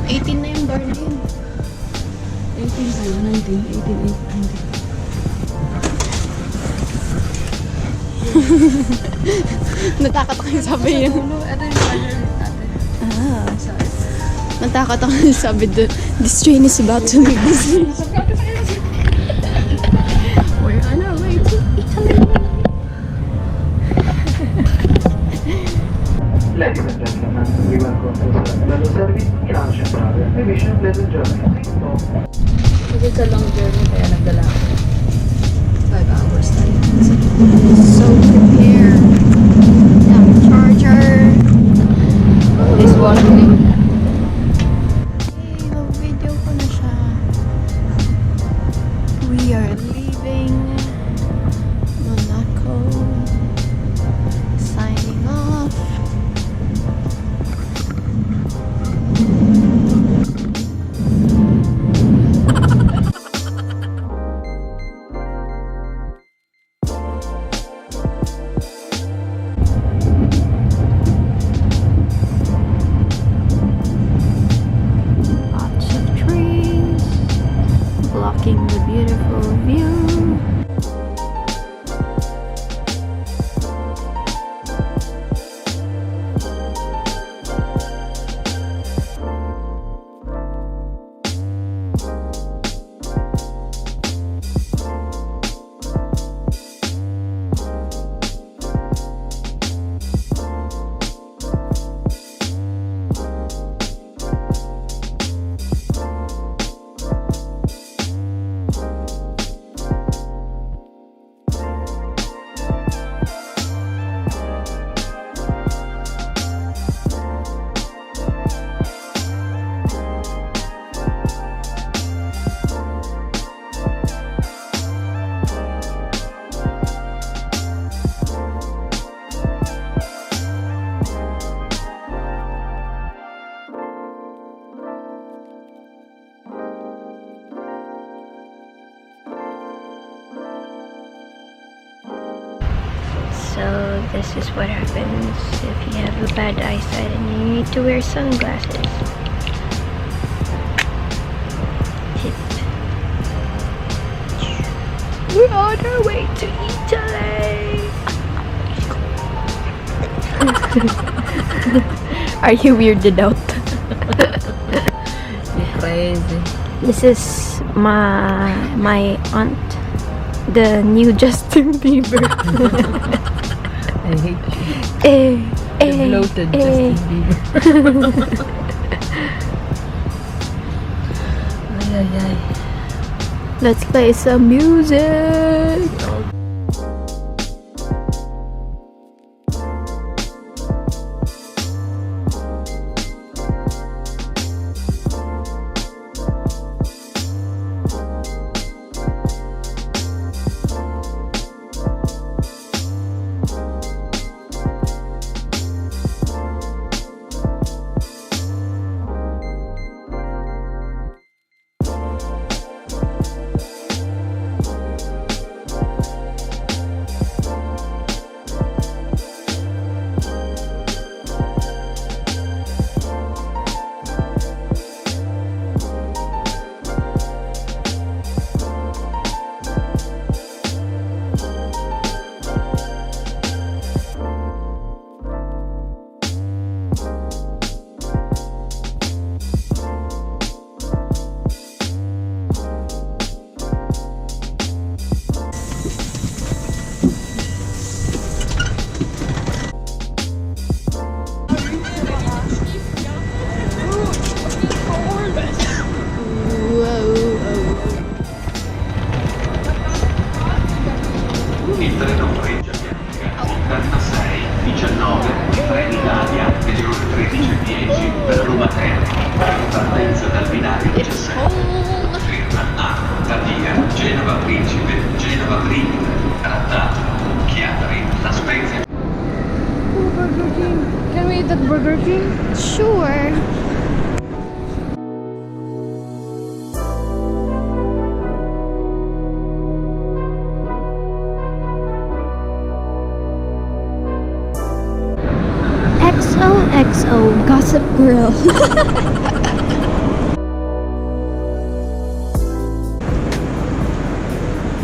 18 na yung bar na yun. 18 tayo, 19, 18, 18, 19. Natakot ako yung sabi yun. Ito yung partner natin. Natakot ako yung sabi doon. This train is about to leave this. We're on our way to Italy. Ladies and gentlemen, we welcome to the Milan service Milan Centrale. We wish you a pleasant journey. Kasi it's a long journey kaya nagdala ako. 5 hours tayo. So prepared. Yung charger. This one thing. Okay, mag-video ko na siya. We are leaving Monaco. Signing off. Lots of trees blocking the beautiful view. So this is what happens if you have a bad eyesight and you need to wear sunglasses. Tip. We're on our way to Italy. Are you weirded out? You're crazy. This is my aunt, the new Justin Bieber. I hate you. The Bloated Justin Bieber. Ay, ay, ay. Let's play some music. Il treno Freccia Bianca, 36, 19, Trenitalia e le ore 13:10 per Roma Terni, partenza dal binario 17. Ferma a Pavia, Genova Principe, Genova Brindisi, Rattato, Chiari, La Spezia. Burger King. Can we eat at Burger King? Sure. XOXO Gossip Girl.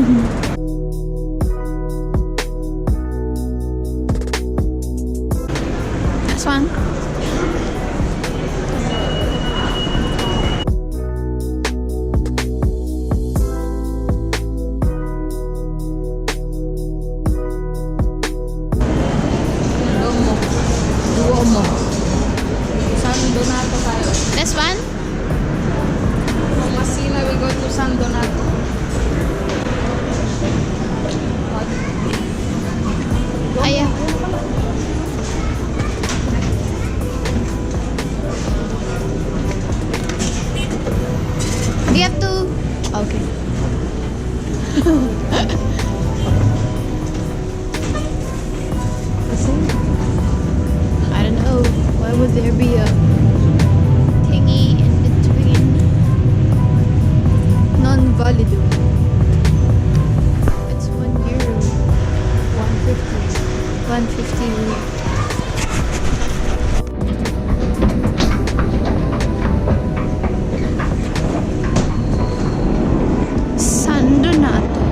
This one. Duomo. San Donato tayo. This one? From Masina, we go to San Donato. Ayan. Do you have to? Okay. I don't know. Why would there be a thingy in between? Non-valid. It's €1. 150. San Donato.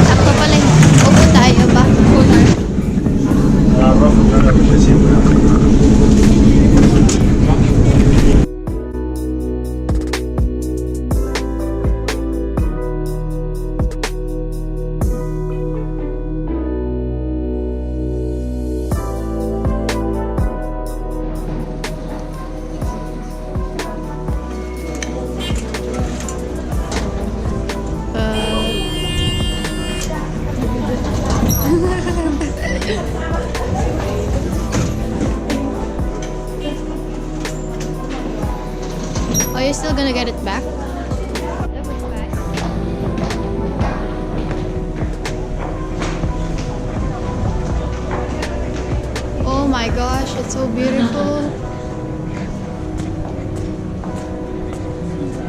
Sakto pala yun. Upo tayo ba? Oh, you're still gonna get it back? Oh my gosh, it's so beautiful.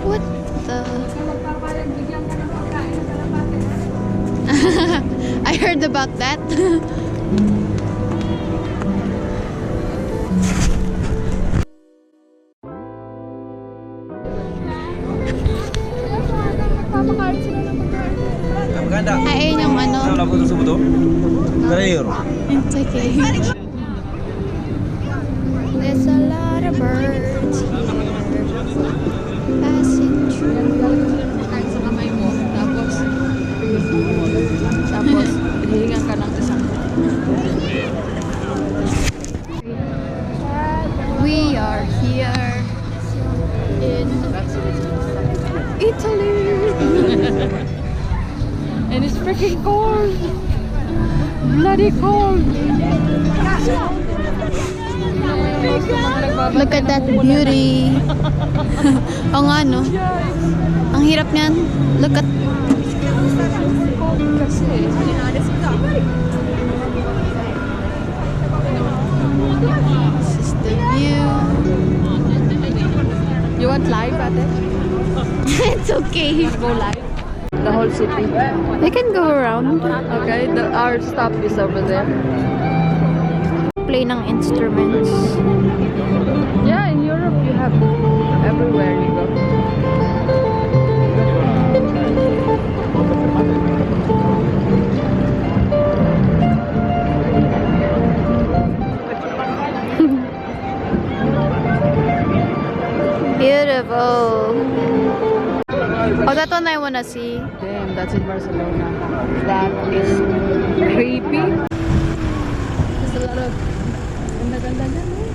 What the? I heard about that. Ayun yung ano. It's okay. There's a lot of birds passing through. Kain sa kamay mo. Tapos, hihingan ka ng isang. We are here in Italy. And it's freaking cold. Bloody cold. Look at that beauty. Oo nga, no? Ang hirap niyan. Look at... Kasi, This is the view. you want live, ate? It's okay. Go live? The whole city. We can go around. Okay, our stop is over there. Play ng instruments. Yeah, in Europe you have everywhere you go. Beautiful. Oh, that one I wanna see. Damn, that's in Barcelona. That is creepy. There's a lot of ganda-ganda dyan, eh.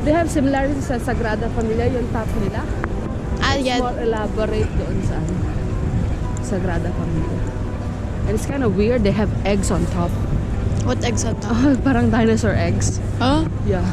They have similarities sa Sagrada Familia, yung top nila. Ah, It's yeah. more elaborate doon sa Sagrada Familia. And it's kind of weird, they have eggs on top. What eggs on top? Parang dinosaur eggs. Huh? Yeah.